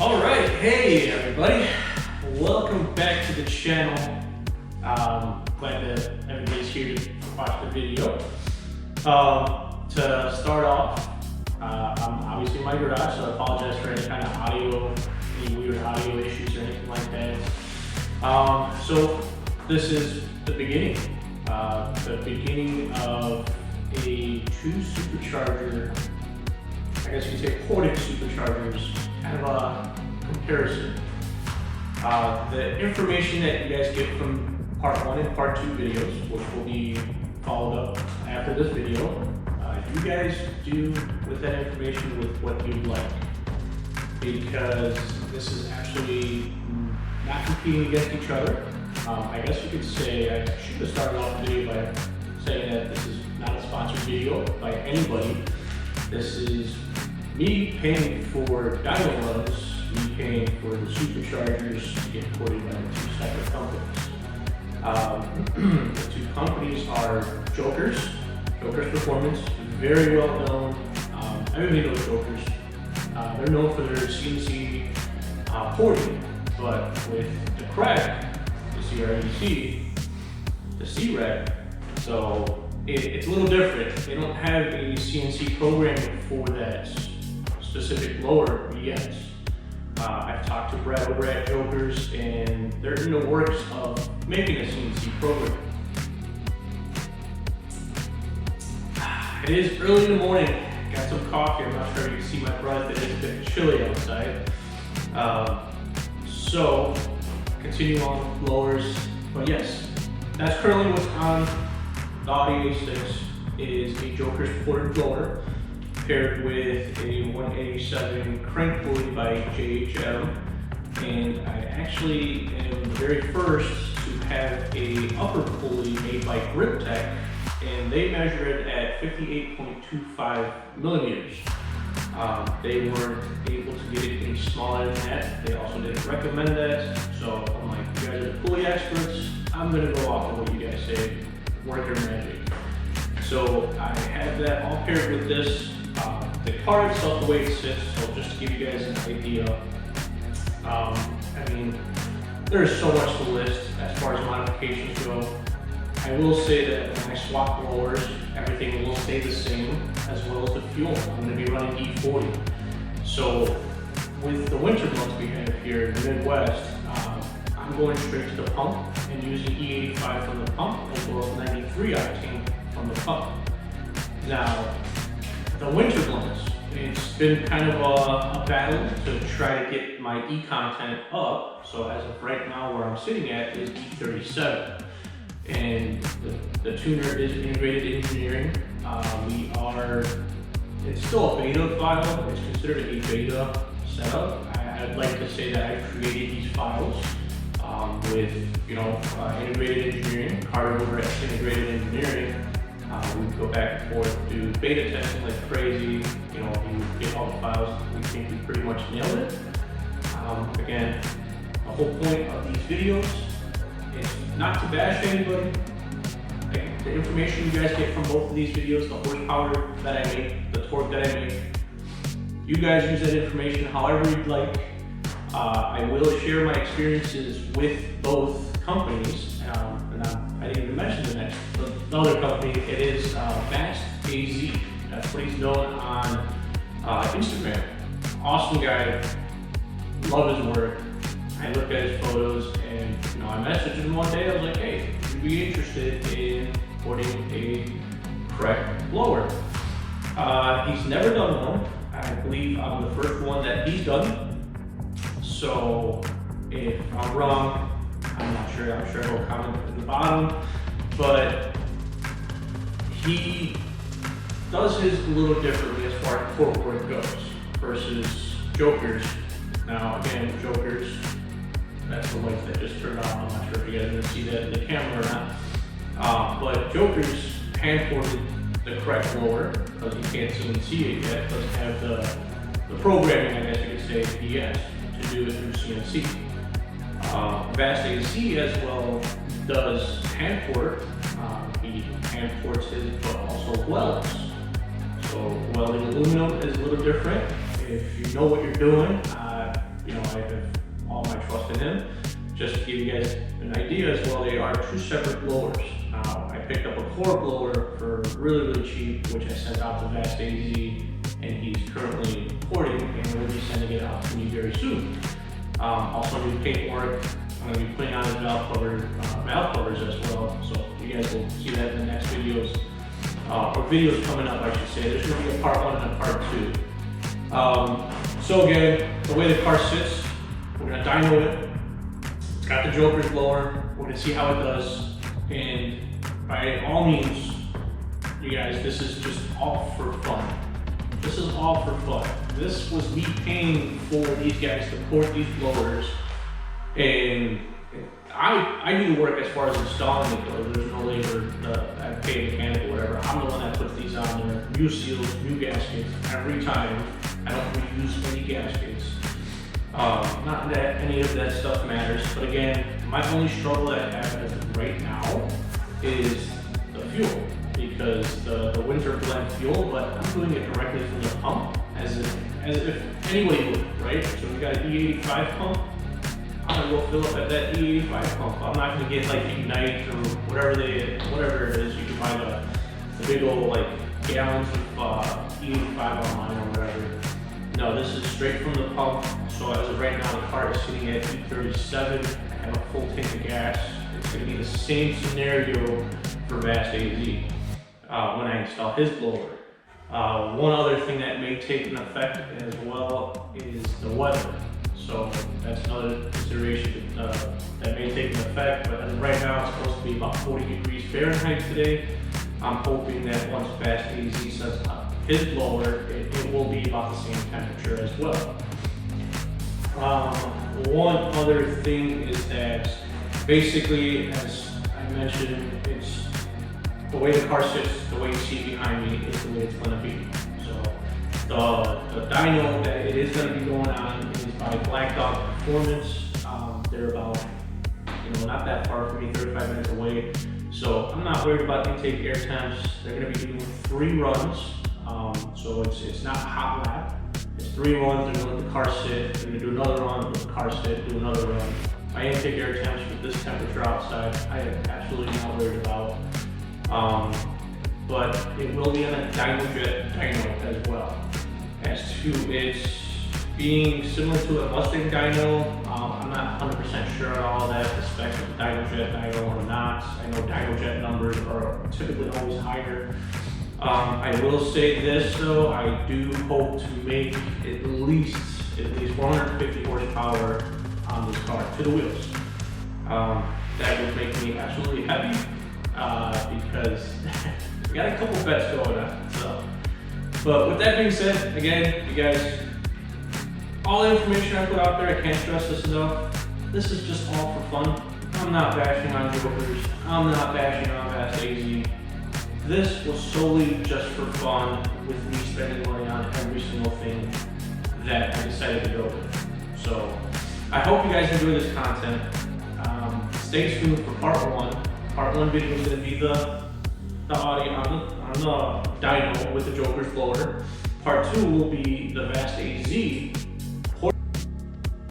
All right, hey everybody, welcome back to the channel. Glad that everybody's here to watch the video. To start off, I'm obviously in my garage, so I apologize for any kind of any weird audio issues or anything like that. So this is the beginning of a two supercharger, I guess you could say ported superchargers, kind of a comparison. The information that you guys get from part 1 and part 2 videos, which will be followed up after this video, you guys do with that information with what you'd like. Because this is actually not competing against each other. I guess you could say, I should have started off the video by saying that this is not a sponsored video by anybody. This is me paying for Dyno runs, me paying for the superchargers to get ported by the two separate companies. The two companies are Joker's Performance, very well known. Everybody knows Joker's. They're known for their CNC porting, but with the Crec, the CREC, the C-Rec, so it's a little different. They don't have a CNC programming for that specific blower yet. I've talked to Brad over at Joker's, and they're in the works of making a CNC program. It is early in the morning. Got some coffee. I'm not sure if you can see my breath. It is a bit chilly outside. So continue on with blowers. But yes, that's currently what's on the Audi A6. It is a Joker's ported blower paired with a 187 crank pulley by JHM, and I actually am the very first to have a upper pulley made by Tech, and they measure it at 58.25 millimeters. They weren't able to get it any smaller than that. They also didn't recommend that, so I'm like, you guys are the pulley experts, I'm gonna go off of what you guys say, work your magic. So I have that all paired with this. The car itself, the way it sits, so just to give you guys an idea, I mean, there's so much to list as far as modifications go. I will say that when I swap blowers, everything will stay the same, as well as the fuel. I'm going to be running E40. So with the winter months we have here in the Midwest, I'm going straight to the pump and using E85 from the pump, as well as 93 octane from the pump. Now, the winter blends, it's been kind of a battle to try to get my E content up. So as of right now, where I'm sitting at is E37. And the tuner is integrated engineering. It's still a beta file. It's considered a beta setup. I'd like to say that I created these files with, integrated engineering, Carter over at integrated engineering. We go back and forth, do beta testing like crazy. You get all the files. We think we pretty much nailed it. Again, the whole point of these videos is not to bash anybody. Like, the information you guys get from both of these videos, the horsepower that I make, the torque that I make, you guys use that information however you'd like. I will share my experiences with both companies, and I didn't even mention the other company. It is Fast AZ. That's what he's known on Instagram. Awesome guy. Love his work. I looked at his photos, and I messaged him one day. I was like, hey, would you be interested in porting a Crec blower? He's never done one. I believe I'm the first one that he's done. So if I'm wrong, I'm not sure. I'm sure he'll comment at the bottom. But he does his a little differently as far as torque work goes versus Joker's. Now again, Joker's, that's the light that just turned off. I'm not sure if you guys are gonna see that in the camera or not. But Joker's hand-ported the Crec blower, because you can't see it yet. It doesn't have the programming, I guess you could say, PS to do it through CNC. Fast AZ as well does hand port. He hand ports his, but also welds. So welding aluminum is a little different. If you know what you're doing, you know, I have all my trust in him. Just to give you guys an idea as well, they are two separate blowers. Now, I picked up a core blower for really, really cheap, which I sent out to Vast AZ, and he's currently importing and will be sending it out to me very soon. Also new paintwork. I'm going to be putting on his valve covers as well, so you guys will see that in the next videos. Or videos coming up, I should say. There's going to be a part 1 and a part 2. So again, the way the car sits, we're going to dyno it. It's got the Joker's blower. We're going to see how it does. And by all means, you guys, this is just all for fun. This is all for fun. This was me paying for these guys to port these blowers, and I do the work as far as installing it goes. There's no labor, I pay a mechanic or whatever. I'm the one that puts these on there. New seals, new gaskets every time. I don't reuse any gaskets. Not that any of that stuff matters, but again, my only struggle that I have as of right now is the fuel, because the winter blend fuel, but I'm doing it directly from the pump, as if anybody would, right? So we got an E85 pump. I'm gonna go fill up at that E85 pump. I'm not gonna get like Ignite or whatever it is. You can buy the big old like gallons of E85 online or whatever. No, this is straight from the pump. So as of right now, the car is sitting at E37. I have a full tank of gas. It's gonna be the same scenario for Vast AZ when I install his blower. One other thing that may take an effect as well is the weather. So that's another consideration that may take an effect, but as of right now it's supposed to be about 40 degrees Fahrenheit today. I'm hoping that once Vast AZ sets up his blower, it will be about the same temperature as well. One other thing is that basically, as I mentioned, it's the way the car sits, the way you see behind me is the way it's going to be. So the dyno that it is going to be going on is by Black Dog Performance. They're about, not that far from me, 35 minutes away. So I'm not worried about intake air temps. They're going to be doing 3 runs. So it's not a hot lap. It's 3 runs. They're going to let the car sit. They're going to do another run, let the car sit, do another run. My intake air temps with this temperature outside, I am absolutely not worried about. But it will be on a Dyno as well. As to its being similar to a Mustang dyno, I'm not 100% sure on all that, the specs of the dyno or not. I know dyno numbers are typically always higher. I will say this though, I do hope to make at least 150 horsepower on this car to the wheels. That would make me absolutely happy because we got a couple bets going on. So, but with that being said, again, you guys, all the information I put out there, I can't stress this enough. This is just all for fun. I'm not bashing on Jokers. I'm not bashing on Vast AZ. This was solely just for fun, with me spending money on every single thing that I decided to go with. So I hope you guys enjoy this content. Stay tuned for part 1. Part 1 video is going to be the Audi on the dyno with the Joker's blower. Part 2 will be the Vast AZ